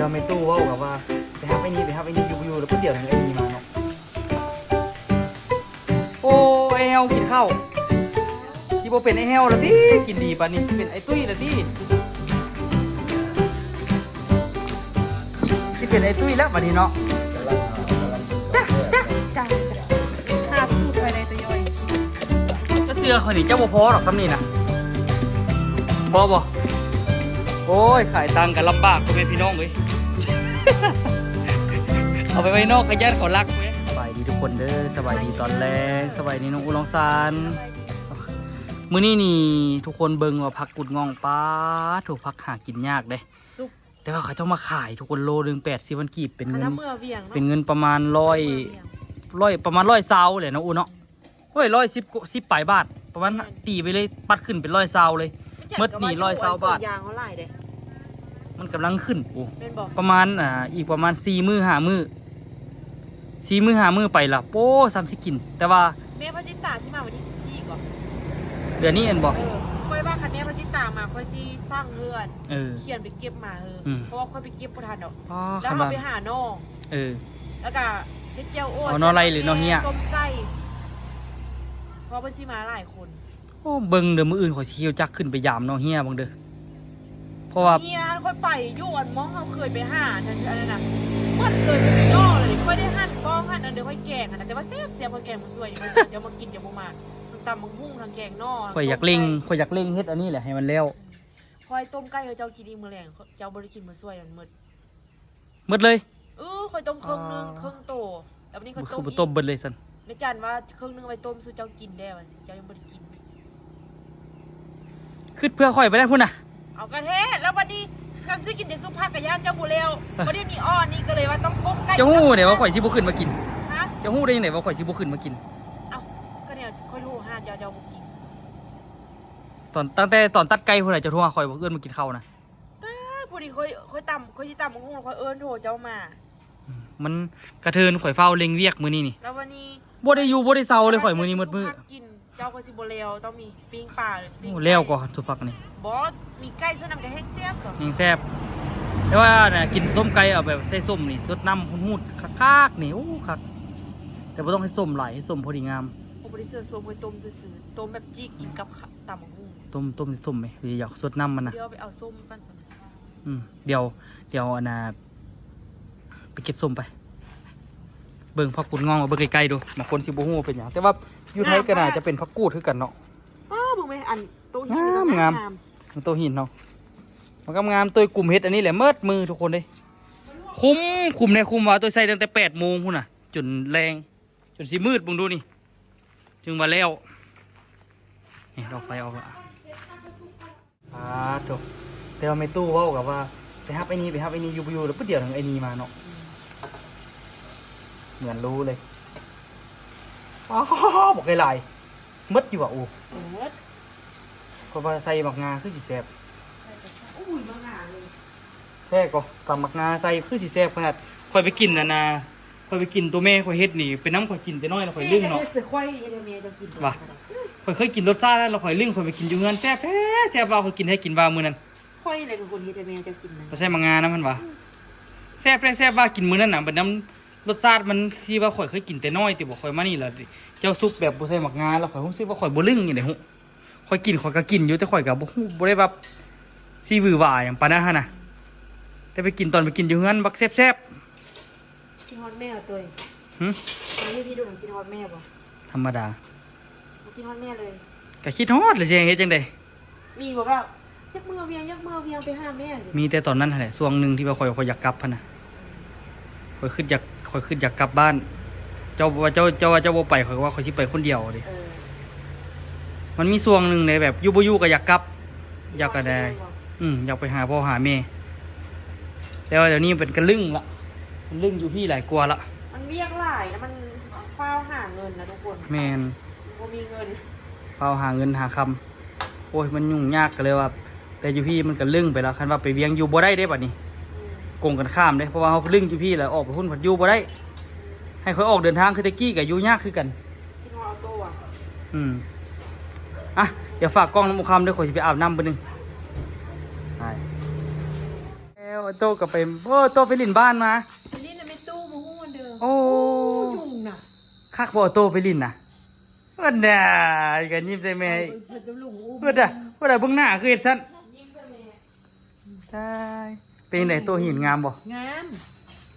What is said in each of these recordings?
ว่าไม่ตู้ว่าแบบว่าไปฮับไอ้นี่อยู่แล้วเพิ่งเดี๋ยวถึงไอ้นี่มาเนาะโอ้ไอเฮลกินข้าวที่โบเป็นไอเฮลแล้วที่กินดีปานนี้ที่เป็นไอตุ้ยแล้วที่เป็นไอตุ้ยแล้วปานนี้เนาะจ้าหาสูตรไปเลยตัวย่อยจะเสือคนนี้เจ้าบ่พอหรอกคำนี้นะพอบ่โอ้ยขายตังกันลำบากพ่อแม่พี่น้องเว้ย เอาไปไว้นอกกระยันเขารักเว้ยสบายดีทุกคนเด้อสบายดีตอนแรกสบายดีน้องอุลองซานมื้อนี้นี่ทุกคนเบิ่งว่าผักกุดงองป้าถูกผักหากินยากเด้แต่ว่าเขาเจ้ามาขายทุกคนโลนึง80วันกีบเป็นเงินประมาณประมาณ120เลยนะอูเนาะเฮ้ย110ปลายบาทประมาณตีไปเลยปัดขึ้นเป็น120เลยเมื่อนี่120 บาทมันกำลังขึ้นโอ้ประมาณอีกประมาณ4 มื้อ5 มื้อ5 มื้อไปละโป้30กินแต่ว่าแม่พจิตาที่มาวันที่14ก่อนเดือนนี้เอ็นบอกค่อยว่าคันแม่พจิตามาค่อยซีสร้างเรือนเขียนไปเก็บมาเพราะว่าค่อยไปเก็บบ่ทันดอกแล้วเราไปหาน้องแล้วก็เฮ็ดเจียวโอ๊ตเอาน้อไรหรือน้อเฮียต้มไก่เพราะเพิ่นสิมาหลายคนโอ้เบิ่งเด้อมื้ออื่นข่อยสิเที่ยวจักขึ้นไปยามน้องเฮียบังเด้อเพราะว่าเฮียค่อยไปอยู่อันมองเฮาเคยไปหานั่นอะไรน่ะมันเคยไปนอกเลยค่อยได้หั่นบ้องหั่นอันเดี๋ยวค่อยแกงอันนั้นแต่ว่าแซ่บค่อยแกงมันสวยเดี๋ยวมากินเดี๋ยวมาตำบักหุ่งทางแกงนอกข่อยอยากเล็งเฮ็ดอันนี้แหละให้มันแล้วค่อยต้มไก่เจ้ากินอีมื้อแลงเจ้าบ่ได้กินมื้อสวยมันหมดเลยค่อยต้มครึ่งนึงครึ่งโตแล้ววันนี้ค่อยต้มคือต้มเบิดเลยซั่นแม่จันว่าครึ่งนึงไว้ต้มสู่เจ้ากินได้ว่าสิเจ้ายังบ่ได้กินคิดเพื่อข่อยไปได้พุ่นน่ะเอากระเทศแล้ววันนี้ครั้งที่กินแต่ซุปผักกะย่างเจ้าบ่แล้วบ่ได้มีอ้อนี่ก็เลยว่าต้องต้มไก่เจ้าฮู้ได้ว่าข่อยสิบ่ขึ้นมากินฮะเจ้าฮู้ได้จังได๋ว่าข่อยสิบ่ขึ้นมากินเอ้าก็เนี่ยค่อยโทรหาเจ้าบ่กินตั้งแต่ตอนตัดไก่พุ่นน่ะเจ้าโทรหาข่อยบ่เอิ้นมากินข้าวนะผู้ดีค่อยตำค่อยสิตำบักหุ่งค่อยเอิ้นโทรเจ้ามามันกระเทินข่อยเฝ้าเล็งเวียกมื้อนี้นี่แล้ววันนี้บ่ได้อยู่บ่ได้เซาเลยข่อยมื้อนี้หมดมื้อกินเจ้าก็สิบ่แล้วต้องมีปิ้งปลาปิ้งแล้วก็สุภักนี่บ่มีไก่ซะน้ำกะแห้งแซ่บก็แห้งแซ่บแต่ว่าน่ะกินต้มไก่เอาแบบใส่ส้มนี่สดน้ำหุ่นๆคักๆนี่โอ้คักแต่บ่ต้องให้ส้มหลายให้ส้มพอดีงามบ่ได้เสิร์ฟส้มไว้ต้มซื่อๆต้มแบบจี้กินกับตำบักหุ่งต้มส้มมั้ยอยากสดน้ำมันน่ะเดี๋ยวไปเอาส้มกันซั่นเดี๋ยวอันน่ะไปเก็บส้มไปเบิ่งผักกูดงองเอาเบิ่งใกล้ๆดูบางคนสิบ่ฮู้เป็นหยังแต่ว่าอยู่ไทยก็น่าจะเป็นผักกูดคือกันเนาะเบิ่งแม่อันโตหินงามมันโตหินเนาะมันก็งามตัวกลุ่มเฮ็ดอันนี้แหละเมิดมือทุกคนเด้คุมในคุมว่าตัวใส่ตั้งแต่8 โมงพุ่นน่ะจนแรงจนสิมืดเบิ่งดูนี่จึงมาแล้วนี่ดอกไฟออกละจบแต่ว่าไม่ตู้เว้ากับว่าไปฮับไอ้นี่อยู่แล้วปุ๊บเดียวถึงไอ้นี่มาเนาะเหมือนรู้เลยบอกไกลๆมดอยู่อ่ะอูก็ว่าใส่หมักงาคือสีแซ่บแท้ก็ตำหมักงาใส่คือสีแซ่บขนาดค่อยไปกินนะค่อยไปกินตัวแม่ค่อยเฮ็ดนี่เป็นน้ำค่อยกินแต่น้อยแล้วค่อยลึ่งเนาะว่ะค่อยเคยกินรสชาติแล้วเราค่อยลึ่งค่อยไปกินอยู่เงินแซ่บแซ่บว่าค่อยกินให้กินว่ามื้อนั้นค่อยอะไรเป็นคนเฮ็ดแต่แม่จะกินนะใส่หมักงานะมันว่ะแซ่บว่ากินมื้อนั้นน่ะเป็นน้ำรสชาติมันที่ว่าข่อยเคยกินแต่น้อยแต่บอกข่อยมานี่แหละเจ้าซุปแบบบ่ใส่หมักงาแล้วข่อยรู้สึกว่าข่อยบ่ลึ่งอย่างได๋ฮู้ข่อยก็กินอยู่แต่ข่อยก็บ่ได้แบบซีวือหวาอย่างปานนั้นหั่นน่ะแต่ไปกินตอนไปกินอยู่เฮือนบักแซ่บกินฮอดแม่ตัวพี่ดูกินฮอดแม่บ่ธรรมดากินฮอดแม่เลยก็คิดฮอดเลยเฮ็ดจังได๋มีบ่ว่ายักมือเวียงไปหาแม่มีแต่ตอนนั้นแหละช่วงนึงที่ว่าข่อยอยากกลับหั่นน่ะข่อยขึ้นอยากกลับบ้านเจ้าบ่ไปข่อยว่าข่อยสิไปคนเดียวดิมันมีช่วงนึงในแบบอยู่บ่อยู่ก็อยากกลับอยากก็ได้อยากไปหาพ่อหาแม่แต่ว่าเดี๋ยวนี้เป็นกระลึ่งละมันลึ่งอยู่พี่หลายกลัวละมันเวียกหลายแล้วมันเฝ้าหาเงินนะทุกคนแม่นบ่มีเงินเฝ้าหาเงินหาคำโอ้ยมันยุ่งยากก็เลยว่าแต่อยู่พี่มันกระลึ่งไปแล้วคันว่าไปเวียงอยู่บ่ได้เด้บัดนี้กงกันข้ามเด้เพราะว่าเขาลึ่งอยู่พี่แล้วออกไปพุ่นผัดอยู่บ่ได้ให้เขาออกเดินทางคือตะกี้กับอยู่ยากคือกันกินฮอดโตอ่ะเดี๋ยวฝากกล้องน้ำมุคำด้วยข่อยจะไปอาบน้ำไปนึงแล้ว โตกับไปโอ้โตไปลินบ้านมา ไปลิ้นน่ะไม่ตู้มาหู้วันเดิม โอ้ ยุ่งน่ะ คักบ่โตไปลินน่ะวันน่ะกันยิ้มใส่แม่ เพิ่นกับลุงอู้ เพิ่นอ่ะเพิ่นอ่ะเบิ่งหน้าคือเฮ็ดซั่นใช่เป็นจังไดโตหินงามบ่ งาม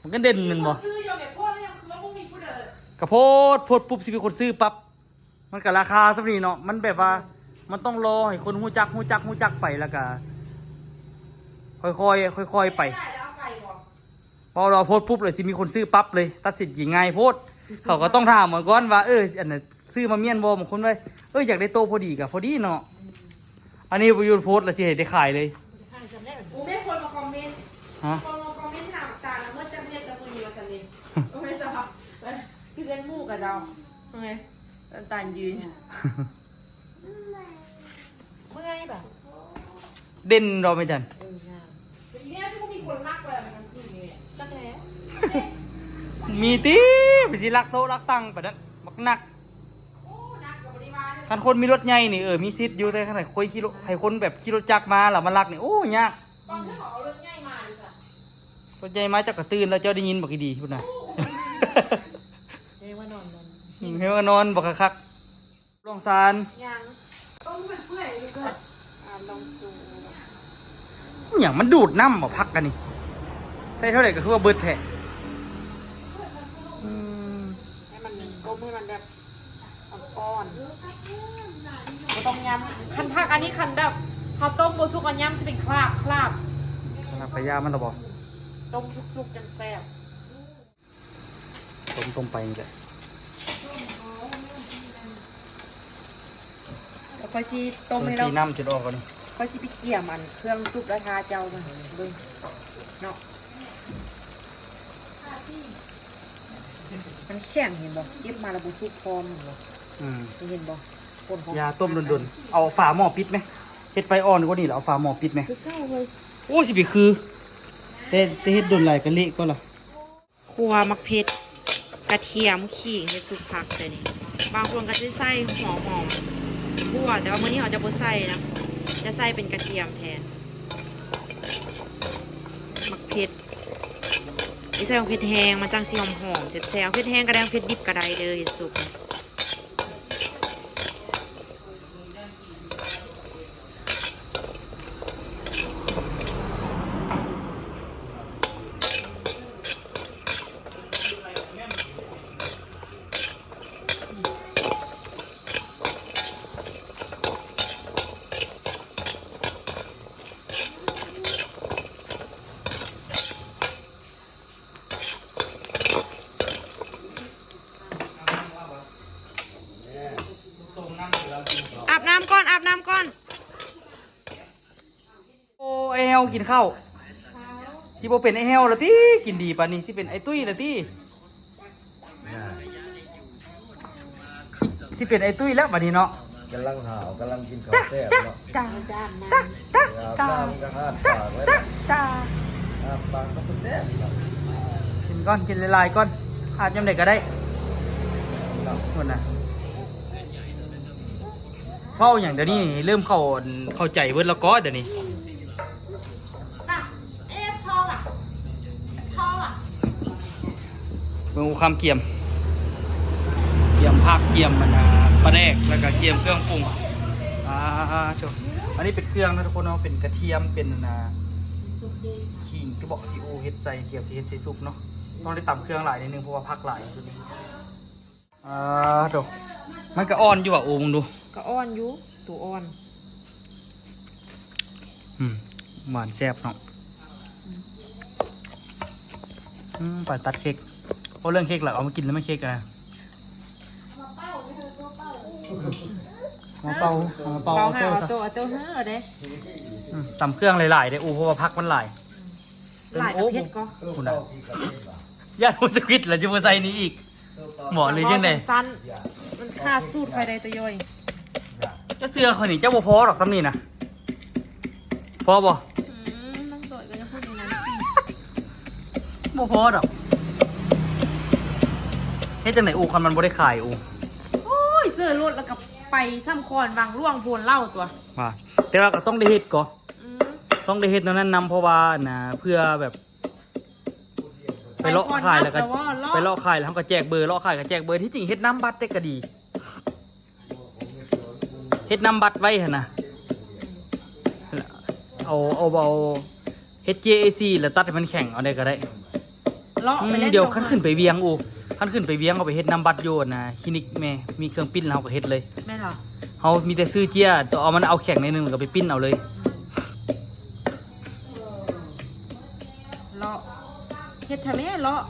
มันก็เด่นแมันบ่ ซื้ออยู่เนี่ยพ่อแล้วยังแล้วบ่มีผู้ใด กระโพดโพดปุ๊บสิมีคนซื้อปั๊บมันก็ราคาซำนี้เนาะมันแบบว่ามันต้องรอให้คนฮู้จักไปแล้วก็ค่อยๆไป ได้แล้วเอาไปบ่ พอเราโพสต์ปุ๊บเลยสิมีคนซื้อปั๊บเลยตัดสินยิงง่ายโพสต์เขาก็ต้องถามเหมือนกันว่าอันน่ะซื้อมาเมียนบ่บางคนเลยอยากได้โตพอดีกับพอดีเนาะอันนี้ประยุทธ์โพสต์แล้วสิให้ได้ขายเลย โอ้แม่คนมาคอมเมนต์ ฮะ คนมาคอมเมนต์ถามตาแล้วเมื่อจะเรียกกับมือนี้ว่ากันเลยโอ้ยสบายคือเล่นมูกกับเราโอเคตายืนเมื่อยแบบ เด่นเราไม่จัน ทีนี้ที่มีคนรักเลยมันคือนี่ตั้งแต่ มีตีไปสิรักโตะรักตังไปนั้นมักหนัก โอ้นักกับบริวาร คันคนมีรถใหญ่นี่มีสิทธิ์อยู่แต่ขนาดคุยขี่รถให้คนแบบขี่รถจักรมาแล้วมารักนี่โอ้ยาก ตอนที่เขาเอารถใหญ่มาดิจ้ะ รถใหญ่มาเจ้ากระตื่นแล้วเจ้าได้ยินบอกดีพุ่นน่ะ เรียกว่านอนนอน เฮ้ยว่านอนบอกคักๆลองซาน ยังต้องเป็นเพื่อนเลยก็ลองซู อย่างมันดูดน้ำบ่พักกันนี่ใส่เท่าไหร่ก็คือว่าเบิดแท้อืม ให้มันก้มให้มันแบบอ่อนๆไม่ต้องยำคันทักอันนี้คันแบบข้าวต้มโบซุกอันยำจะเป็นคราบ พยายามมันระบอก ต้มสุกๆจนแซ่บ ต้มไปนี่แหละ แล้วค่อยซีต้ม ต้ม ให้เรา สีน้ำจุดออกก่อนนี่ ค่อยซีไปเกี่ยมันเครื่องซุปแล้วทาเจ้ามันเบิ่งเนาะมันแข็งเห็นบ่เก็บมาแล้วบ่ซุกพร้อมเห็นบ่ อืม เห็นบ่คนของ ยาต้มดนๆเอาฝาหม้อปิดไหมเฮ็ดไฟอ่อนกว่านี่เหรอเอาฝาหม้อปิดไหม คือเก้าเลย โอ้สิไปคือแต่เฮ็ดดนไหลกันเละก็ล่ะ ครัวมักเผ็ดกระเทียมขิงในซุปผักแต่นี่บางคนก็จะใส่หัวหอมคั่วแต่ว่ามื้อนี้เขาจะบ่ใส่นะจะใส่เป็นกระเทียมแทนมักเผ็ดไม่ใส่ของเผ็ดแห้งมันจังสิหอมๆแซ่บๆเผ็ดแห้งก็ได้เผ็ดดิบก็ได้เลยเห็ดซุป อาบน้ำก่อนอาบน้ำก่อน โอ้ไอเฮลกินข้าวสิบ่เป็นไอเฮลละติกินดีปานนี้สิเป็นไอตุ้ยละติสิเป็นไอตุ้ยแล้วบัดนี้เนาะ กำลังหาวกำลังกินข้าวแซ่บเนาะ จ้า จ้านน้ อาบน้ำก็ห้ามปากไว้นะ จ้า ห้ามปากก็เป็นแซ่บเนาะ กินก้อนกินหลายๆก้อนอาบยามใดก็ได้คนน่ะเว้าอย่างเดี๋ยวนี้เริ่มเข้าใจเบิดแล้วก็เดี๋ยวนี้ ำเอ๊ะทองอ่ะทองอ่ะ เบิ่งความเกียมผักเกียมมันปลาแดกแล้วก็เกียมเครื่องปรุงโชอันนี้เป็นเครื่องนะทุกคนเนาะเป็นกระเทียมเป็นขิงที่บอกที่โอเฮ็ดใส่เกียมที่เฮ็ดใส่ซุปเนาะต้องได้ตำเครื่องหลายนิดนึงเพราะว่าผักหลายชุดนี้โชมันก็อ่อนอยู่ว่ะโอ้มึงดู ก็อ่อนอยู่ตัวอ่อน หวานแซ่บเนาะไปตัดเค้กเพราะเรื่องเค้กหลักเอามากินแล้วไม่เค้กอะมาเป่ามาเป่า เบา เอา หา เต้า เอา ซะ ตัวเอาตัวเฮ้อเด้ ตำเครื่องหลายๆได้เพราะว่าพักมันหลาย หลายประเภทก็ คุณน่ะญาติผู้สกิดแล้วจะมาใส่นี้อีกหมอเลยยังไง สั้นมันขาดสูตรไปได้ตัวย่อย เจ้าเสือคนนี้เจ้าบ่พอหรอกซ้ำนี่นะพอบ่ ต้องโดดก็จะพูดอย่างนั้นสิ บ่พอดอกเฮ็ดจังไหนอูคันมันบ่ได้ขายอู โอ้ยเสื้อรถแล้วก็ไปซ้ำคอนวางร่วงโพนเหล่าตัว ว่าแต่ว่าก็ต้องได้เฮ็ดก่อน อืม ต้องได้เฮ็ดตอนนั้นนำเพราะว่านะเพื่อแบบไปเลาะขายแล้วก็ไปเลาะขายแล้วเขาก็แจกเบอร์เลาะขายก็แจกเบอร์ที่จริงเฮ็ดน้ำบัตรได้ก็ดีเฮ็ดน้ำบัตรไว้หั่นนะเอาHJAC แล้วตัดให้มันแข็งเอาได้ก็ได้ เลาะไปเล่น เดี๋ยวขั้นขึ้นไปเวียงขั้นขึ้นไปเวียงเอาไปเฮ็ดน้ำบัตรโยนนะคลินิกแม่มีเครื่องปิ้นแล้วเราก็เฮ็ดเลย แม่เหรอ เขามีแต่ซื้อเจียตัวเอามันเอาแข็งในนึงแล้วก็ไปปิ้นเอาเลย เลาะเฮ็ดทะเลเลาะ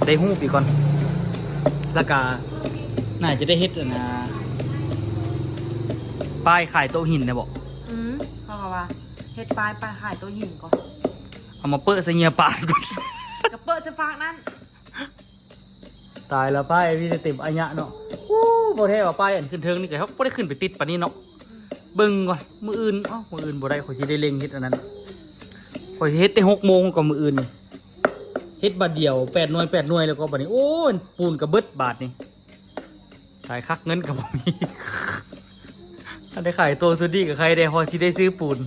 ได้หูปีก่อนแล้วก็น่าจะได้เฮ็ดอะนะป้ายขายโต๊ะหินนะบอก เขาบอกว่าเฮ็ดปลายขายตัวหินก่อน เอามาเปิดเสียปาดก่อน กระเปิดจะฝากนั่น ตายแล้วป้ายพี่จะเต็มอัญญะเนาะวู้บ่แท้ว่าป้ายอันขึ้นเทิงนี่ก็เขาบ่ได้ขึ้นไปติดปานนี้เนาะเบิ่งก่อนมื้ออื่นมื้ออื่นบ่ได้ข่อยสิได้เล็งเฮ็ดอันนั้นข่อยสิเฮ็ดแต่6 โมงก็มื้ออื่นนี่เฮ็ดบัดเดียว8 หน่วยแล้วก็บัดนี้โอ้ยปูนก็เบิดบาทนี่ขายคักเงินก็บ่มี ถ้าได้ขายตัวสุดดีกับใครได้พอสิได้ซื้อปูน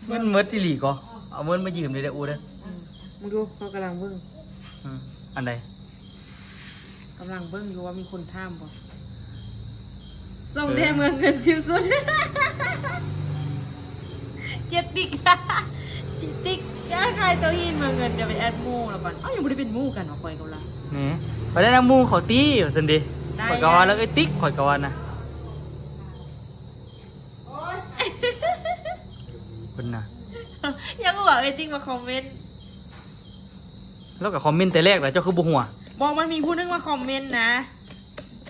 เงินเมิดที่หลีก็เอาเงินมายืมได้อูเด้อ มึงดูเขากำลังเบิ่ง อันใด กำลังเบิ่งอยู่ว่ามีคนท่ามบ่ส่งแด่เมืองเงินซิมสุด เจ็ดติ๊ก เจ็ดติ๊กขายตัวหินเมืองเงินเดี๋ยวไปแอดหมู่แล้วก่อนยังบ่ได้เป็นหมู่กันเนาะคอยกันละ นี่ไปได้น้ำมูเขาตีอยู่สันดีข่อยกะว่าแล้วไอ้ติ๊กข่อยกะว่านะคนน่ะ ยังก็บอกไอ้ติ๊กมาคอมเมนต์ แล้วกับคอมเมนต์แต่แรกแล้วเจ้าคือบุหัว บอกมันมีผู้นึงมาคอมเมนต์นะ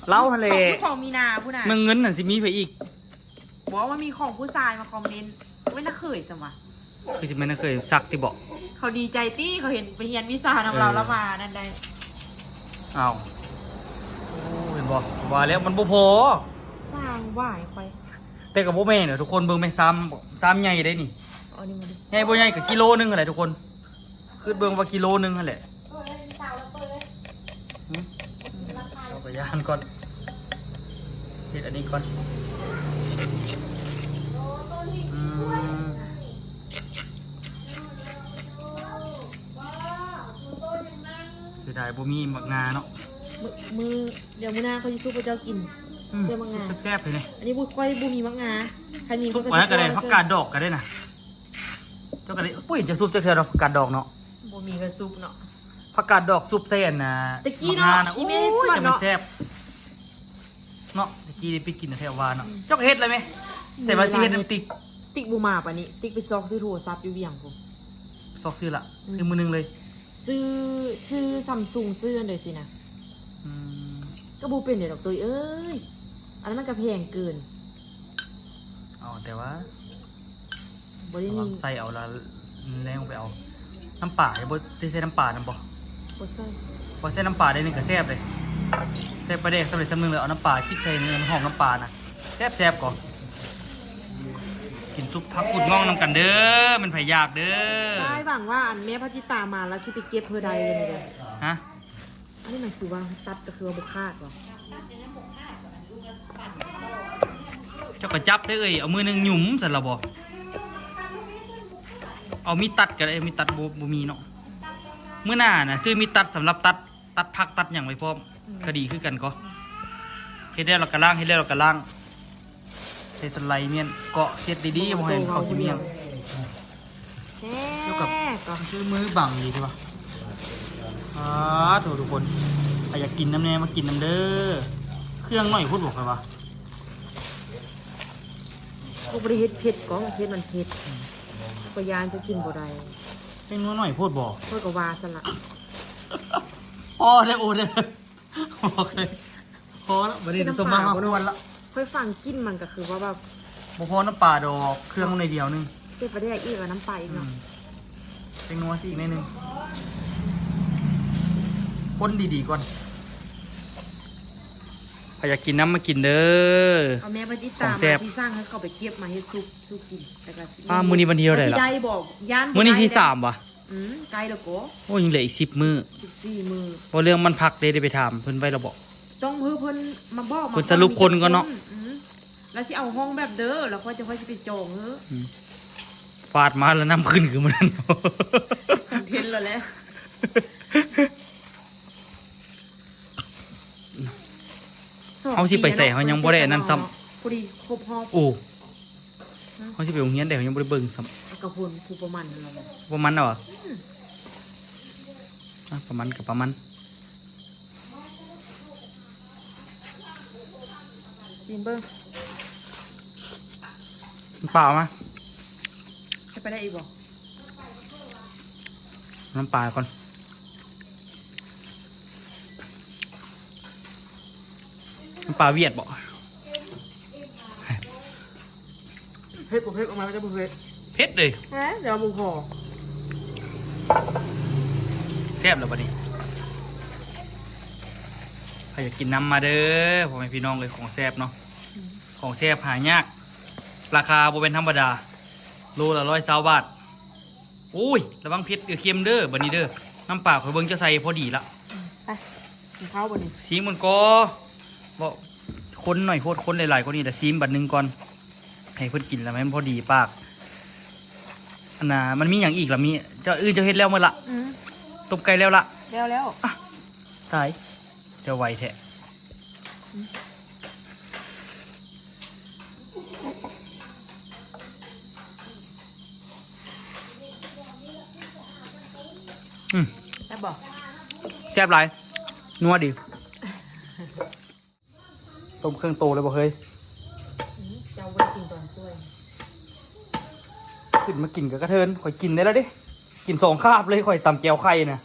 เล่าทะเล ของมีนาผู้น่ะ เมืองเงินน่ะสิมีไปอีก บอกว่ามีของผู้ชายมาคอมเมนต์ไม่น่าเคยสมะ คือจะไม่น่าเคยซักที่บอก เขาดีใจตี้เขาเห็นไปเรียนวิชานำเราแล้วมานั่นได้ อ้าวโอ้เห็นบอกว่าแล้วมันบ่พอ สร้างว่ายคอย แต่กับโบแม่เนี่ยทุกคนเบิ่งไม่ซ้ำใหญ่ได้นี่ เอานี่มาดิ ใหญ่บ่ใหญ่กับกิโลนึงอะไรทุกคนคือเบิ่งว่ากิโลนึงนั่นแหละเอาไปย่างก่อนเฮ็ดอันนี้ก่อนอืมเสียดายบ่มีหมักงาเนาะ มือเดี๋ยวมื้อหน้าเขาจะสู้พระเจ้ากิน เสื้อมังงา แซ่บๆเลยเนี่ย อันนี้บุค่อยบุมีมังงาใครมี ซุปอันนั้นก็ได้ผักกาดดอกก็ได้นะเจ้าก็ได้ปุ้ยจะซุปเจ้าเทื่อเนาะผักกาดดอกเนาะ บุมีกระซุปเนาะ ผักกาดดอกซุปเส้นนะ ตะกี้เนาะ มั อี โอ้ เมลให้ส ย วด จะมัน เนาะ แซ่บเนาะตะกี้ได้ไปกินแถววานเนาะเจ้าก็เฮ็ดเลยไหมใส่มาซีเฮ็ดน้ำติ๊ก ติ๊กบูมาปะนี้ติ๊กไปซอกซื้อโทรศัพท์อยู่เวียงผม ซอกซื้อละคือมือหนึงเลย ซื้อซัมซุงซื้ออันเดียวสินะ อืม ก็บูเป็นเดี๋ยวดอกตัวเอ้ยอันนั้นมันก็แพงเกิน อ๋อแต่ว่า บริ ระ ณี วังใส่เอาละแรงไปเอาน้ำป่าอย่าบ่ได้ใส่น้ำป่าน้ำบ่ โปสเตอร์ พอใส่น้ำป่าได้นี่ก็แซ่บเลยแซ่บประเด็กสำเร็จสำนึงเลยเอาน้ำป่าคิดใส่เนื้อหอมน้ำป่านะแซ่บก่อนกินซุปผักกุดง่องนำกันเด้อมันไผอยากเด้อ ได้หวังว่าอันแม่พระจิตามาแล้วสิไปเก็บเพื่อใดเลยเนี่ย ฮะ อันนี้มันคือว่าตัดก็คือว่าบุคาดวะ เจ้าก็จับได้เอามือหนึงหยุมสันละบ่เอามีดตัดก็ได้มีดตัดบ่มีเนาะมื้อหน้าน่ะซื้อมีดตัดสำหรับตัดผักตัดหยังไว้พร้อมก็ดีคือกันก็เฮ็ดแล้วเราก็ล้างเฮ็ดแล้วเราก็ล้างใส่สไลด์เมียนเกาะเช็ดดีๆบ่ให้เข้าขี้เมียง แค่ เท่ากับ ก็ ชื่อมือบังดีใช่ปะทุกคนใครอยากกินน้ำแน่มากินน้ำเด้อเครื่องหน่อยพูดบอกใครวะ พวกบริเฮ็ดเผ็ดก็เฮ็ดมันเผ็ดก็ยานจะกินบ่ได้ เป็นมือหน่อยพูดบอก เพื่อก็ว่าสละ พอได้โอ้เด้อบอกเลยพอแล้วประเด็นตัวมากมาควรละ ค่อยฟังกินมันก็คือว่าแบบ บ่พอน้ำปลาดอกเครื่องในเดียวนึง เก็บไปได้อีกกับน้ำปลาอีกเนาะ เป็นนัวสิอีกนิดนึงคนดีๆก่อนใครอยากกินน้ำมากินเด้อ เอาแม่พระจิตา ของ มา แซ่บ ที่สร้างให้เขาไปเก็บมาเฮ็ดซุปกินแต่ก็ มื้อนี้วันเดียวได้เหรอ สิได้บอกย่าน มื้อนี้ที่3ว่ะ ไกลแล้วก็ โอ้ยังเหลืออีก10 มื้อ 14มื้อ พอเรื่องมันพักได้ไปถามเพิ่นไว้เราบอก ต้องเพิ่นมาบอก เพิ่นสรุปคนก่อนเนาะ อืม แล้วสิเอาห้องแบบเด้อแล้วค่อยจะค่อยสิไปจองเฮ้อ ฟาดมาแล้วน้ำขึ้นคือมันนั่น คอนเทนต์แล้วแหละ เอาสิไปใส่เขายังบ่ได้อันนั้นซ้ำ พอดีครบรอบ โอ้เขาสิไปโรงเรียนแต่เขายังบ่ได้เบิ่งซ้ กระพุนผู้ประมาณนั่นแหละ ำประมาณน่ะวะอ่ะประมาณกับประมาณ ซิมเบิ้ง น้ำเปล่ามา ให้ไปได้อีกบ่ น้ำปลาก่อนน้ำปลาเวียดบ่ เผ็ดบ่เผ็ดออกมาจะบ่เผ็ด เผ็ดเลย เดี๋ยวเอาหมูห่อ แซ่บแล้วบัดนี้ใครอยากกินน้ำมาเด้อพ่อแม่พี่น้องเลยของแซ่บเนาะของแซ่บหายากราคาบ่เป็นธรรมดาโลละ120 บาทอุ้ยระวังเผ็ดเค็มเด้อบัดนี้เด้อน้ำปลาข่อยเบิ่งจะใส่พอดีละ ไปกินข้าวบ่นี่ ซีมมันก็บอกคนหน่อยโคตรคนหลายๆคนนี่แต่ซีมบัดหนึงก่อนให้เพิ่นกินแล้วมันพอดีปากอันน่ะมันมีอย่างอีกล่ะมีเจ้าอื่นเจะเฮ็ดแล้วหมดละต้มไก่แล้วละ แล้ว ตายเจะไวแท้แล้วบอก แซ่บหลายนัวดีต้มเครื่องโตเลยบ่เฮ้ย จะเอาไปกินตอนช่วย ขึ้นมากินกับกระเทินข่อยกินได้แล้วดิกิน2 คาบเลยข่อยตำแก้วไข่น่ะ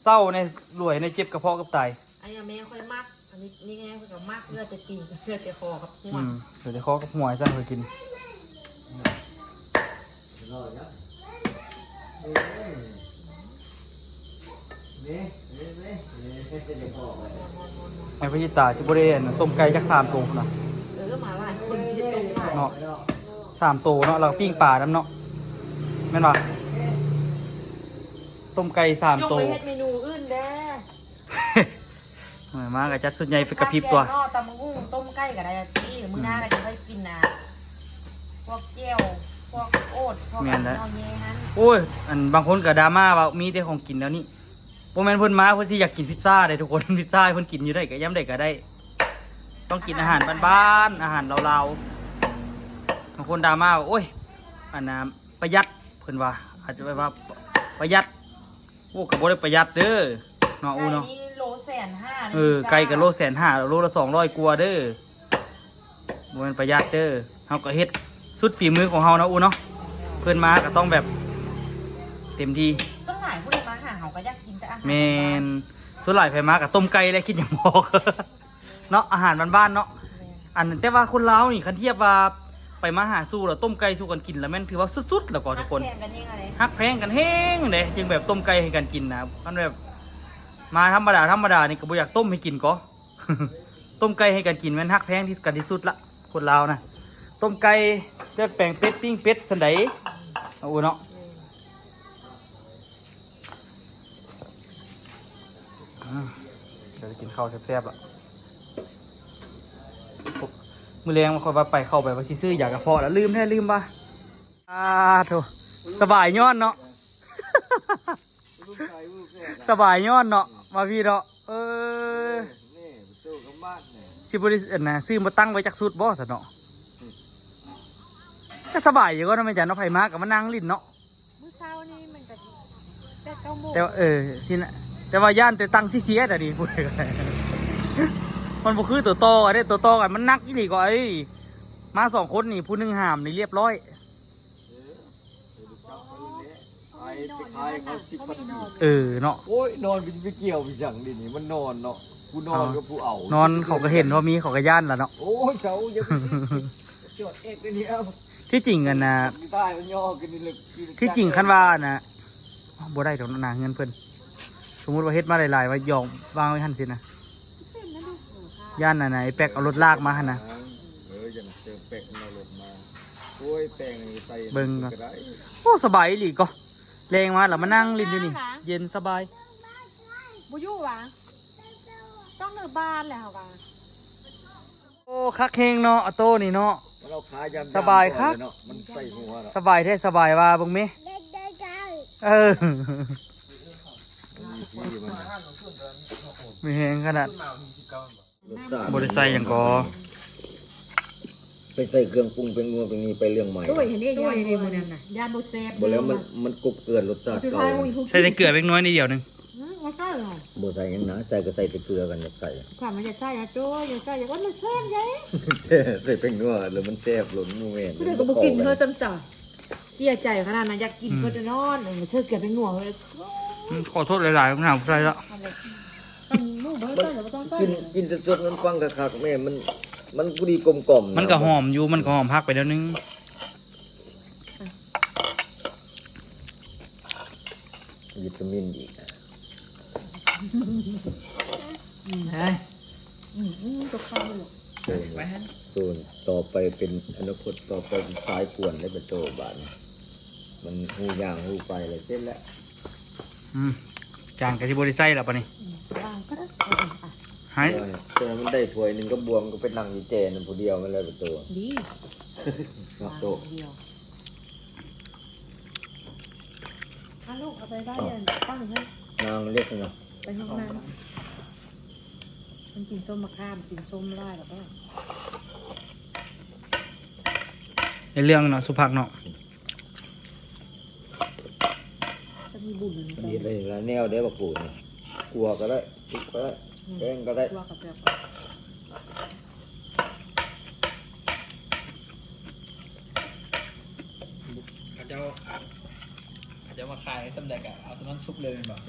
เศร้าในรวยในเจ็บกระเพาะกับไต อันนี้แม่ค่อยมากอันนี้นี่ไงค่อยกับมากเลือดจะตีนเลือดจะคอกับหัว เดี๋ยวจะคอกับหัวให้ซะข่อยกิน รอยักนี่จะบอกเลย ไอ้พี่ตาสิบเรนต้มไก่จัก3 ตัวนะ มาหลายคนชิดตรงผ่าน เนาะ3 ตัวเนาะเราปิ้งปลาน้ำเนาะแม่นว่ต้มไก่3 จง ตัว ไปเฮ็ดเมนูอื่นเด้อ มากระจัดสุดใหญ่ไปกระพริบตัว ตำมะฮุ่งต้มไก่กับอะไรที่มื้อหน้าก็จะให้กินนะพวกเจียวพวกโอ๊ตพวกอันนอเย่ฮัน โอ้ยอันบางคนก็ดราม่าว่ามีแต่ของกินแล้วนี่โมแมนเพิ่นมาเพิ่นสิอยากกินพิซซ่าได้ทุกคน พิซซ่าเพิ่นกินอยู่ได้ก็ย้ำได้ก็ได้ ต้องกินอาหารบ้านๆอาหารลาวๆบางคนดราม่าว่าโอ้ยอันน่ะประหยัดเพิ่นว่าอาจจะว่าประหยัดโอ้ก็บ่ได้ประหยัดเด้อเนาะอูเนาะ ไก่นี่โล150,000 ไก่กับโล150,000โลละ200กว่าเด้อบ่แม่นประหยัดเด้อเฮาก็เฮ็ดสุดฝีมือของเฮานะอูเนาะเพิ่นมาก็ต้องแบบเต็มที่ ต้องหลายผู้ใดมาหาเขาก็อยากกินแต่อาหาร แมนส่วนหลายไผมากับต้มไก่และคิดอย่างบอก เนาะอาหารบ้านๆเนาะอันแต่ว่าคนลาวนี่คันเทียบว่าไปมาหาสู้แล้วต้มไก่สู้กันกินแล้วแม่นถือว่าสุดๆแล้วก็ทุกคน แข่งกันยังไง ฮักแพงกันแห้งเด้จึงแบบต้มไก่ให้กันกินนะคันแบบมาธรรมดานี่ก็บ่อยากต้มให้กินก็ ต้มไก่ให้กันกินแม่นฮักแพงที่กันที่สุดละคนลาวนะต้มไก่เลือดแปลงเป็ดปิ้งเป็ดสันใดเอาเนาะเดี๋ยวจะกินข้าวแซ่บๆละมือแรงมาคอยว่าไปเข้าไปว่าซิซื้ออยากกระเพาะแล้วลืมป่ะโถสบายย้อนเนาะ สบายย้อนเนาะมาพี่เนาะนี่ประตูกับบ้านเนี่ย สิบริษัทนะซื้อมาตั้งไว้จากสุดบ่สะเนาะก็สบายอยู่ก็ทำไมจ๊ะเนาะไผมากับมานั่งลิ้นเนาะ มื้อเช้านี่มันก็แต่9 โมง แต่ว่าสินะแต่ว่าย่านแต่ตั้งเสียแต่ดีพูดเลย มันบ่คือตัวโตอันนี้ตัวโตกันมันนักอีหลีกว่าไอ้มา2 คนนี่ผู้หนึงห้ามนี่เรียบร้อย ไอ้จะขายเขา10 นาที เนาะ โอ้ยนอนไปเกี่ยวไปสั่งดินี่มันนอนเนาะกูนอนกับผู้เอา นอนเขาก็เห็นว่ามีเขาก็ย่านแล้วเนาะ โอ้ยเสาอย่าไปจอดเอกเลยนี่เอา ที่จริงกันนะ ใต้มันย่อกันนี่เลย ที่จริงคันว่านะบ่ได้ดอกนาเงินเพิ่นสมมุติว่าเฮ็ดมาหลายๆว่ายอมวางไว้หั่นสินะย่านน่ะไหนแป๊กเอารถลากมาหั่นน่ะ อย่างเจอแปลกในรถมาโอ้ยแปลงนี่ใส่ เบิ่งก่อน ก็ได้ โอ้สบายอีหลีก็แรงมาแล้วมานั่งลิ้นอยู่นี่ เย็นสบาย บ่อยู่หวะต้องเนื้อบ้านแล้วว่ะ โอ้ โอ้คักเฮงเนาะออโต้นี่เนาะ มันเอาขายำ สบายครับ เนาะมันใส่หัวเนาะ สบายแท้สบายว่าเบิ่งแม่เออ มันมีที่มัน มีแฮงขนาด รสชาติ บ่ได้ใส่หยังก็ ไปใส่เครื่องปรุงเป็นงัวเป็นนี่ไปเรื่องใหม่ ด้วยเห็นได้ ด้วย ยัง นี่มื้อนั้นน่ะ ยาโบแซบ บ่แล้วมันกบเกลือนรสชาติ สุด เก่า ท้ายอุ้ยผู้ ใส่แต่เกลือเล็กน้อยนิดเดียวหนึง ว่าใช่หรอ บ่ใส่หยังนะใส่ก็ใส่แต่เกลือกันใส่ ความมันจะใช่อะโจ้ยใช่อย่างว่ามันแซ่บไง ใส่เป็นงัวแล้วมันแซ่บหล่นนูแม่น ผู้ใดก็บอกกินเธอจำจ่า เสียใจขนาดนั้นอยากกินสดนอนเสื้อเกือบเป็นหนัวเลย ขอโทษหลายๆผมถามผู้ชายละ หมูเบอร์ใส่หรือต้องใส่ กินสดๆมันฟังคักๆแม่มันพอดีกลมกล่อม มันก็หอมอยู่มันก็หอมพักไปแล้วนึง วิตามินอีกนะ เฮ้ย ตกข้าวเลย ส่วนต่อไปเป็นอนาคตต่อไปเป็นสายกวนได้เป็นโตบานมันหูย่างหูไปเลยเส้นแล้ว จานกะทิบริไซแล้วปะนี่ วางก็ได้ หาย แต่มันได้ถ้วยหนึงก็บวมก็เป็นนั่งอยู่แจนผู้เดียวมันเลยเป็นโต ดี โต เดียวเอาลูกเอาไปได้ยังตั้งให้ นางเรียกเนาะ ไปห้องน้ำมันกินส้มมะขามกินส้มไล่หรอเปล่า ในเรื่องเนาะสุภาพเนาะ จะมีบุญหรือ อันนี้เลยละแนวได้บักปูเนี่ยกลัวก็ได้ทุกก็ได้แกงก็ได้ ว่ากับแบบ เขาจะมาขายสำเร็จอะเอาสำนักซุปเลยแบบ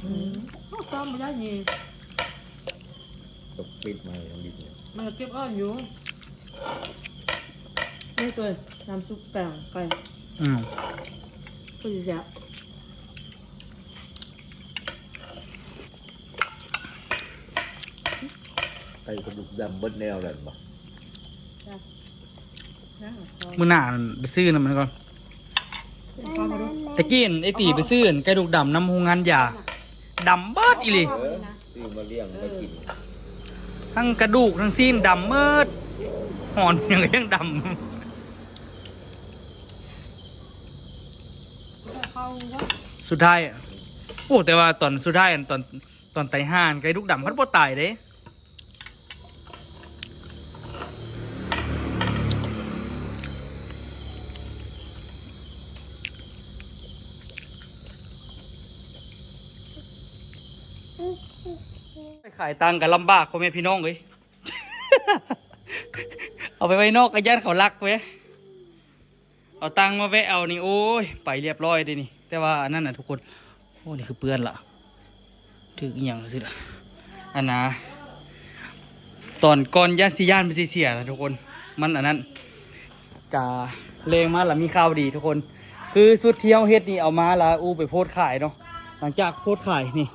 ต้มไม่ได้นี่ ตกปิดมาทำดิบเนี่ย มันเก็บอ้อนอยู่นี่ตัวน้ำซุปแป้งไก่ ก็จะแซ่บ ไก่กระดูกดำเบิ้ลแนวเลยบ่ นะ มือหน้าไปซื้อนะมันก่อน ข้าวมาดู ตะกี้เห็นไอตีไปซื้อกระดูกดำน้ำโรงงานยาดำเบิดอีหลี ซื้อมาเลี้ยงมากิน ทั้งกระดูกทั้งซีนดำเมิดหอนอย่างเรื่องด ข้าวก็ ำสุดท้ายอะโอ้แต่ว่าตอนสุดท้ายอะตอนไตห่านกระดูกดำพัดบ่ตายเด้ไปขายตังค์กันลำบากพ่อแม่พี่น้องเลย เอาไปไว้นอกกระยันเขารักเว้ยเอาตังค์มาแวะเอานี่โอ้ยไปเรียบร้อยเลยนี่แต่ว่าอันนั้นน่ะทุกคนโอ้นี่คือเปื้อนละถืออีหยังสิล่ะอันนะตอนก่อนย่านสิย่านเป็นเสียๆนะทุกคนมันอันนั้นกาเลงมาแล้วมีข่าวดีทุกคน คือสุดเที่ยวเฮ็ดนี่เอามาแล้วอูไปโพสต์ขายเนาะหลังจากโพสต์ขายนี่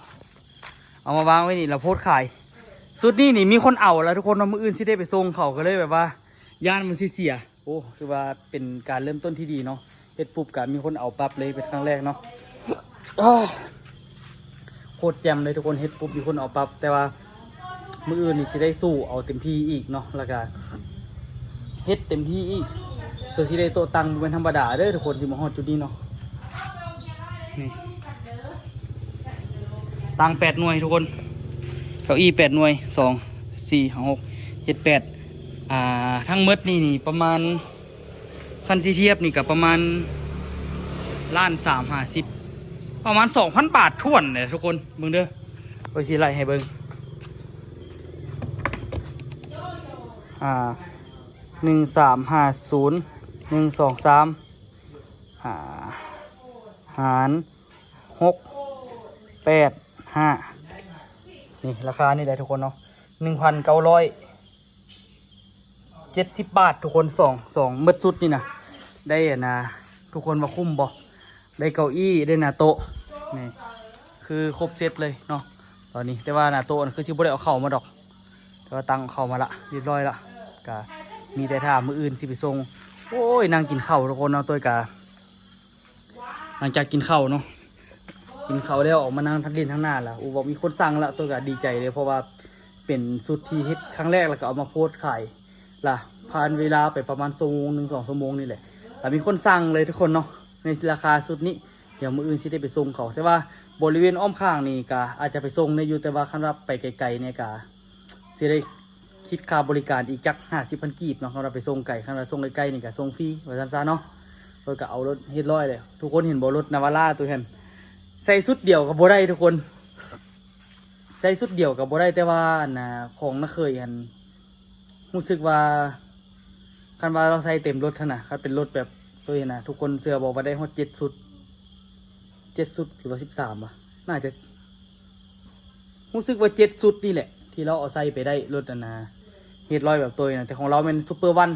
เอามาวางไว้นี่แล้วโพสต์ขายสุดนี่นี่มีคนเอาแล้วทุกคนเอามืออื่นที่ได้ไปส่งเขาก็เลยแบบว่าย่านมันสิเสียโอ้คือว่าเป็นการเริ่มต้นที่ดีเนาะเฮ็ดปุ๊บกันมีคนเอาปั๊บเลยเป็นครั้งแรกเนาะอ้าวโคตรแจ่มเลยทุกคนเฮ็ดปุ๊บมีคนเอาปั๊บแต่ว่ามืออื่นนี่สิได้สู้เอาเต็มที่อีกเนาะแล้วก็เฮ็ดเต็มที่อีกส่วนสิได้โตะตังค์บ่เป็นธรรมดาเด้อทุกคนที่มาฮอดจุดนี้เนาะนี่ตังค์8 หน่วยทุกคนเก้าอี้8 หน่วย2 4 6 7 8ทั้งหมดนี่ประมาณคันสิเทียบนี่ก็ประมาณ1,350,000ประมาณ 2,000 บาทท่วนเลยทุกคนเบิ่งเด้อไปสิไล่ให้เบิ่ง1350 123หาร6 8 5นี่ราคานี่แหละทุกคนเนาะ1,970 บาททุกคนสองมืดสุดนี่นะได้นะทุกคนว่าคุ้มบ่ได้เก้าอี้ได้หน้าโต๊ะนี่คือครบเซตเลยเนาะตอนนี้แต่ว่าหน้าโต๊ะคือชิบ่ได้เอาเข้ามาดอกแต่ว่าตังเข้ามาละเรียบร้อยละก็มีแต่ถ้ามื้ออื่นสิไปส่งโอ้ยนั่งกินข้าวทุกคนเนาะตัวกาหลังจากกินข้าวเนาะกินข้าวแล้วออกมานั่งทักดินทั้งหน้าละอูบอกมีคนสั่งละตัวกาดีใจเลยเพราะว่าเป็นสุดที่เฮ็ดครั้งแรกแล้วก็เอามาโพสต์ขาย ล่ะผ่านเวลาไปประมาณ1-2 ชั่วโมงนี่แหละแต่มีคนสั่งเลยทุกคนเนาะในราคาสุดนี้เดี๋ยวมื้ออื่นสิได้ไปส่งเขาแต่ว่าบริเวณอ้อมข้างนี่ก็อาจจะไปส่งในอยู่แต่ว่าคันว่าไปไกลๆเนี่ยก็สิได้คิดค่าบริการอีกจัก50,000 กีบเนาะคันว่าไปส่งไกลคันว่าส่งใกล้ๆนี่ก็ส่งฟรีว่าซั่นซะเนาะโดยก็เอารถเฮ็ดร้อยเลยทุกคนเห็นบ่รถนาวาร่าตัวเห็นใส่สุดเดียวก็บ่ได้ทุกคนใส่สุดเดียวก็บ่ได้แต่ว่าของน่ะเคยหันรู้สึกว่าคันว่าเราใส่เต็มรถเท่าน่ะคันเป็นรถแบบตัวนี้นะทุกคนเสื้อบอกว่าได้ฮอด7 ชุดหรือว่า13ป่ะน่าจะรู้สึกว่า7 ชุดนี่แหละที่เราเอาใส่ไปได้รถเฮ็ดร้อยแบบตัวนี้นะแต่ของเราเป็นซุปเปอร์วัน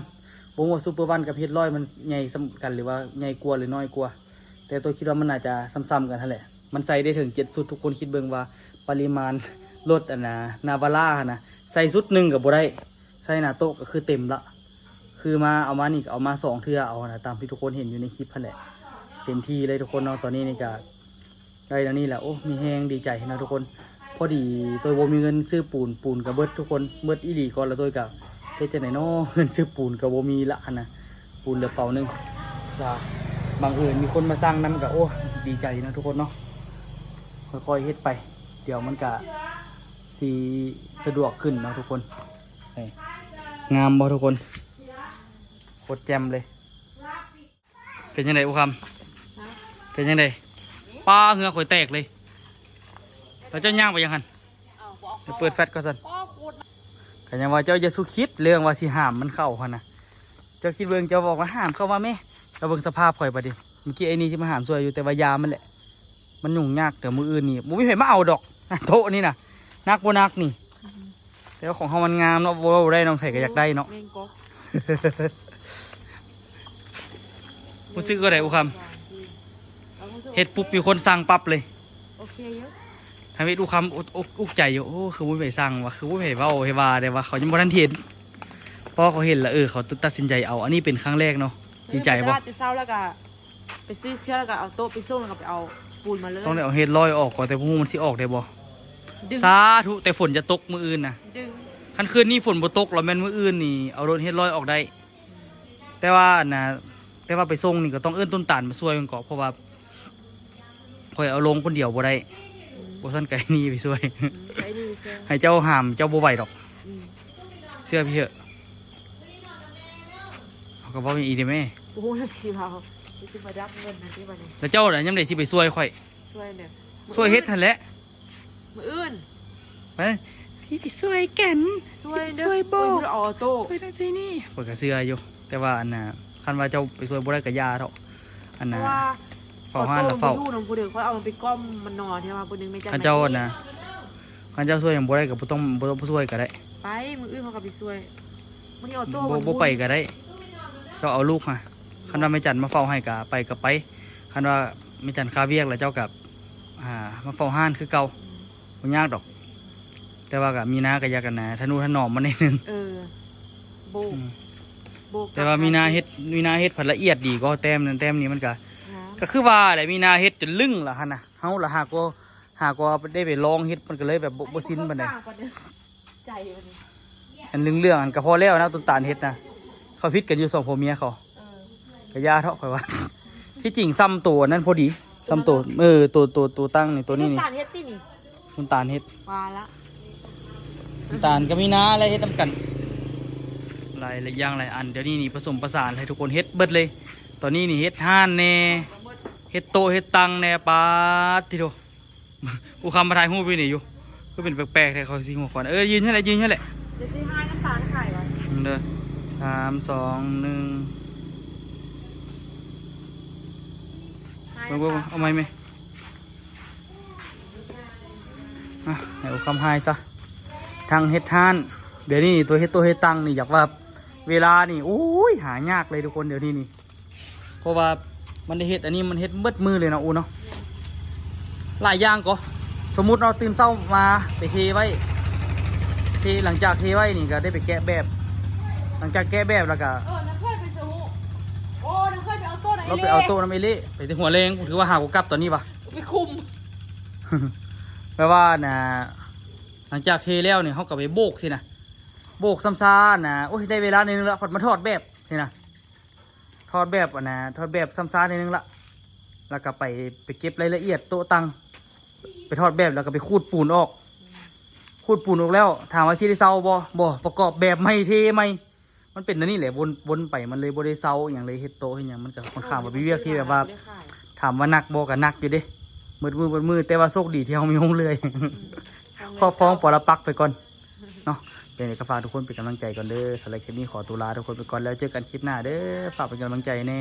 บ่ว่าซุปเปอร์วันกับเฮ็ดร้อยมันใหญ่ซ้ำกันหรือว่าใหญ่กว่าหรือน้อยกว่าแต่ตัวคิดว่ามันน่าจะซ้ำๆกันนั่นแหละมันใส่ได้ถึง7 ชุดทุกคนคิดเบิ่งว่าปริมาณรถนาวาร่านะใส่ชุดหนึ่งกับบ่ได้ใส่หน้าโต๊ะก็คือเต็มละคือมาเอามานี่เอามา2 เทื่อเอานะตามที่ทุกคนเห็นอยู่ในคลิปนั่นแหละเต็มที่เลยทุกคนเนาะตอนนี้นี่ก็ได้แล้วนี่แหละโอ้มีแฮงดีใจนะทุกคนพอดีตัวโบมีเงินซื้อปูนกับเบิดทุกคนเบิดอีหลีก่อนแล้วตัวกับเฮ็ดจังไหนเนาะเงินซื้อปูนกับโบมีละนะปูนเหลือเป่านึงจ้าบางเอิญมีคนมาสร้างนั้นก็โอ้ดีใจนะทุกคนเนาะค่อยๆเฮ็ดไปเดี๋ยวมันก็สิสะดวกขึ้นเนาะทุกคนงามบ่ทุกคนโคตรแจ่มเลยเป็นยังไงอุคำเป็นยังไงป้าเหงือข่อยแตกเลยแล้วเจ้าย่างไปยังหันเปิดแฟตก็สั่นกันยังว่าเจ้าจะสู้คิดเรื่องว่าสิห้ามมันเข้าพันนะเจ้าคิดเบิ่งเจ้าบอกว่าห้ามเข้ามาไหมเราเบิ่งสภาพข่อยไปดิเมื่อกี้ไอ้นี่ที่มาห้ามช่วยอยู่แต่ว่ายามันแหละมันยุ่งยากเดี๋ยวมืออื่นนี่มึงไม่เห็นมาเอาดอกโต๊ะนี่นะนักโบนักนี่แต่ว่าของเขามันงามเนาะโบได้น้องไผ่ก็อยากได้เนาะรู้สึกก็ได้อุคำเฮ็ดปุ๊บมีคนสั่งปั๊บเลยโอเคเยอะทำให้อุคำอุกใจอยู่โอ้คือวุ้ยไปสั่งว่ะคือวุ้ยไปเว้าเฮวาได้ว่าเขายังบ่ทันเห็นพอเขาเห็นแล้วเขาตัดสินใจเอาอันนี้เป็นครั้งแรกเนาะดีใจบ่จะเศร้าแล้วก็ไปซื้อเครื่องแล้วก็เอาโต๊ะไปส่งแล้วก็ไปเอาปูนมาเลยต้องได้เอาเฮ็ดลอยออกก่อนแต่พวกมันสิออกได้บ่สาธุแต่ฝนจะตกมื้ออื่นน่ะคันคืนนี้ฝนบ่ตกแล้วแม่นมื้ออื่นนี่เอารถเฮ็ดลอยออกได้แต่ว่าไปส่งนี่ก็ต้องเอิ้นต้นตาลมาช่วยกันก่อนเพราะว่าข่อยเอาลงคนเดียวบ่ได้บ่ซั่นไก่นี่ไปช่วยให้เจ้าห้ามเจ้าบ่ไหวดอกเชื่อพี่เถอะเขาก็บ่มีอีได้แม่โอ้ยพี่เราสิมารับเงินนะที่บัดนี้แล้วเจ้าน่ะยามใดสิไปช่วยข่อยช่วยเนี่ยช่วยเฮ็ดหั่นแหละมื้ออื่นไปพี่ไปช่วยกันช่วยเด้อช่วยบ่ออโต้ช่วยได้ที่นี่เพิ่นก็เชื่ออยู่แต่ว่าคันว่าเจ้าไปช่วยบ่ได้ก็ยาเถาะเฝ้าห้านแล้วเฝ้าดูน้องผู้เดียวเขาเอามันไปก้อมมันนอนใช่ไหมผู้นึงไม่จำคันเจ้าคันเจ้าช่วยอย่างบ่ได้ก็บ่ต้องช่วยก็ได้ไปมืออื่นเขาก็ไปช่วยมันเอาโต้บ่ไปก็ได้เจ้าเอาลูกมาคันว่าไม่จันมาเฝ้าให้ก็ไปก็ไปคันว่าไม่จันคาเวียกแล้วเจ้ากับมาเฝ้าห้านคือเก่าบ่ยากดอกแต่ว่าก็มีนาก็อยากกันนะธนูถนอมมันนิดนึงโบแต่ว่ามีนาเฮ็ดผัดละเอียดดีก็แต้มนั้นแต้มนี้มันก็คือว่าแหละมีนาเฮ็ดจนลึ่งล่ะฮะนะเฮาล่ะหากว่าได้ไปลองเฮ็ดมันก็เลยแบบบ่สิ้นปานใดใจมันอันเรื่องอันก็พอแล้วนะต้นตาลเฮ็ดนะเขาพิดกันอยู่2ผัวเมียเขาก็ยาเถาะข่อยว่าที่จริงซ้ำตัวนั้นพอดีซ้ำตัวตัวตั้งนี่ตัวนี้นี่ต้นตาลเฮ็ดตินี่ต้นตาลเฮ็ดว่าละต้นตาลก็มีนาอะไรเฮ็ดนำกันหลายอย่างหลายอันเดี๋ยวนี้นี่ผสมผสานให้ทุกคนเฮ็ดเบิดเลยตอนนี้นี่เฮ็ดห่านแน่เฮ็ดโตเฮ็ดตังแน่ปาติโตกูคำมาถ่ายรูปไปนี่อยู่ก็เป็นแปลกๆแต่เขาสิหัวขวัญยืนให้แหละจะซื้อให้น้ำตาลไข่วะเด้อ3 2 1เอาไหมให้กูคำให้ซะทางเฮ็ดห่านเดี๋ยวนี้ตัวเฮ็ดโตเฮ็ดตังนี่อยากว่าเวลานี่โอ้ยหายากเลยทุกคนเดี๋ยวนี้นี่เพราะว่ามันได้เฮ็ดอันนี้มันเฮ็ดเบิดมือเลยนะอูเนาะหลายอย่างก็สมมุติเราตื่นเช้ามาไปเทไว้หลังจากเทไว้นี่ก็ได้ไปแกะแบบหลังจากแกะแบบแล้วก็น้ำเคยไปซื้อน้ำเคยไปเอาโต๊ะไหนเราไปเอาโต๊ะน้ำเอเล่ไปที่หัวแรงถือว่าหากูกลับตอนนี้ปะไปคุมแปลว่าหลังจากเทแล้วเนี่ยเขาก็ไปโบกสินะ โบกซ้ำซานะโอ้ยได้เวลาในนึงละพอดมาทอดแบบนี่นะทอดแบบนะทอดแบบซ้ำซาในนึงละแล้วก็ไปเก็บรายละเอียดโต๊ะตังไปทอดแบบแล้วก็ไปขูดปูนออกแล้วถามว่าสิได้เซาบ่ประกอบแบบไม่เทไม่มันเป็นอันนี้แหละวนไปมันเลยบ่ได้เซาอย่างเลยเฮ็ดโต๊ะเฮ็ดหยังมันก็ค่อนข้างว่ามีเวียกที่แบบว่า ถามว่านักบ่ก็นักอยู่เด้มืดแต่ว่าโชคดีที่เฮามีห้องเลื่อย ครอบครองปรปักษ์ไปก่อนเนาะเดี๋ยวก็ฝากทุกคนเป็นกำลังใจก่อนเด้อสำหรับคลิปนี้ขอตัวลาทุกคนไปก่อนแล้วเจอกันคลิปหน้าเด้อฝากเป็นกำลังใจแน่